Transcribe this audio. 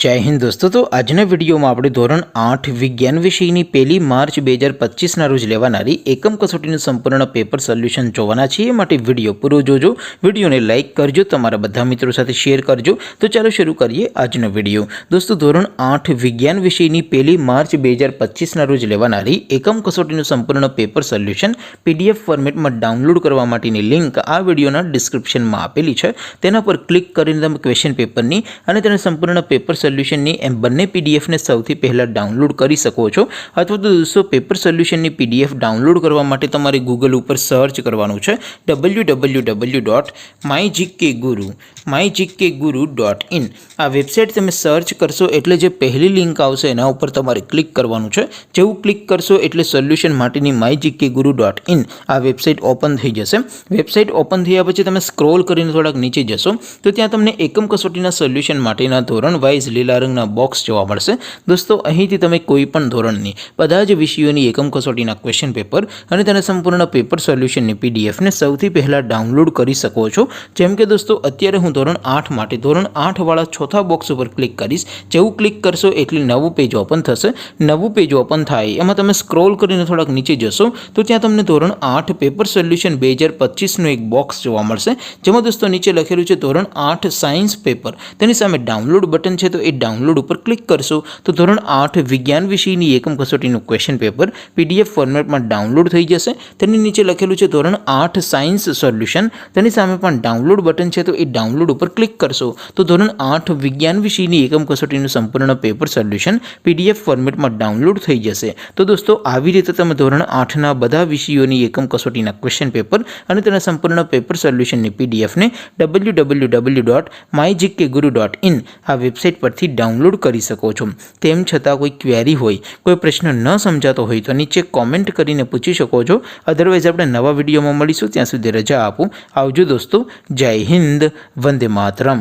जय हिंद दोस्तों। तो आजना विडियो में આપણે ધોરણ 8 વિજ્ઞાન વિષયની 1 માર્ચ 2025 ના રોજ લેવાનારી એકમ કસોટીનું સંપૂર્ણ પેપર સોલ્યુશન જોવાના છીએ। માટે વિડિયો પૂરો જોજો, વિડિયોને લાઈક કરજો, તમારા બધા મિત્રો સાથે શેર કરજો। તો ચાલો શરૂ કરીએ આજનો વિડિયો। દોસ્તો ધોરણ 8 વિજ્ઞાન વિષયની 1 માર્ચ 2025 ના રોજ લેવાનારી એકમ કસોટીનું સંપૂર્ણ પેપર સોલ્યુશન પીડીએફ ફોર્મેટમાં ડાઉનલોડ કરવા માટેની લિંક આ વિડિયોના ડિસ્ક્રિપ્શનમાં આપેલી છે। તેના પર ક્લિક કરીને તમે ક્વેશ્ચન પેપરની અને તેના સંપૂર્ણ પેપર સોલ્યુશનની એમ બંને પીડીએફને સૌથી પહેલાં ડાઉનલોડ કરી શકો છો। અથવા તો દોસ્તો પેપર સોલ્યુશનની પીડીએફ ડાઉનલોડ કરવા માટે તમારે ગૂગલ ઉપર સર્ચ કરવાનું છે www.mygkguru.in। આ વેબસાઇટ તમે સર્ચ કરશો એટલે જે પહેલી લિંક આવશે એના ઉપર તમારે ક્લિક કરવાનું છે। જેવું ક્લિક કરશો એટલે સોલ્યુશન માટેની mygkguru.in આ વેબસાઇટ ઓપન થઈ જશે। વેબસાઇટ ઓપન થયા પછી તમે સ્ક્રોલ કરીને થોડાક નીચે જશો તો ત્યાં તમને એકમ કસોટીના સોલ્યુશન માટેના ધોરણ વાઇઝ લીલા રંગના બોક્સ જોવા મળશે। દોસ્તો અહીંથી તમે કોઈ પણ ધોરણની બધા જ વિષયોની એકમ કસોટીના ક્વેશ્ચન પેપર અને તેના સંપૂર્ણ પેપર સોલ્યુશનની પીડીએફને સૌથી પહેલાં ડાઉનલોડ કરી શકો છો। જેમ કે દોસ્તો અત્યારે હું ધોરણ 8 માટે ધોરણ 8 વાળા ચોથા બોક્સ ઉપર ક્લિક કરીશ। જેવું ક્લિક કરશો એટલે નવું પેજ ઓપન થશે। નવું પેજ ઓપન થાય એમાં તમે સ્ક્રોલ કરીને થોડાક નીચે જશો તો ત્યાં તમને ધોરણ 8 પેપર સોલ્યુશન 2025નું એક બોક્સ જોવા મળશે। જેમાં દોસ્તો નીચે લખેલું છે ધોરણ 8 સાયન્સ પેપર, તેની સામે ડાઉનલોડ બટન છે તો એ ડાઉનલોડ ઉપર ક્લિક કરશો તો ધોરણ 8 વિજ્ઞાન વિષયની એકમ કસોટીનું ક્વેશ્ચન પેપર પીડીએફ ફોર્મેટમાં ડાઉનલોડ થઈ જશે। તેની નીચે લખેલું છે ધોરણ 8 સાયન્સ સોલ્યુશન, તેની સામે પણ ડાઉનલોડ બટન છે તો એ ડાઉનલોડ ઉપર ક્લિક કરશો તો ધોરણ 8 વિજ્ઞાન વિષયની એકમ કસોટીનું સંપૂર્ણ પેપર સોલ્યુશન પીડીએફ ફોર્મેટમાં ડાઉનલોડ થઈ જશે। તો દોસ્તો આવી રીતે તમે ધોરણ 8ના બધા વિષયોની એકમ કસોટીના ક્વેશ્ચન પેપર અને તેના સંપૂર્ણ પેપર સોલ્યુશનની પીડીએફને www.mygkguru.in આ વેબસાઇટ પરથી ડાઉનલોડ કરી શકો છો। તેમ છતાં કોઈ ક્વેરી હોય, કોઈ પ્રશ્ન ન સમજાતો હોય તો નીચે કોમેન્ટ કરીને પૂછી શકો છો। અધરવાઇઝ આપણે નવા વિડીયોમાં મળીશું, ત્યાં સુધી રજા આપો। આવજો દોસ્તો, જય હિન્દ, વંદે માતરમ।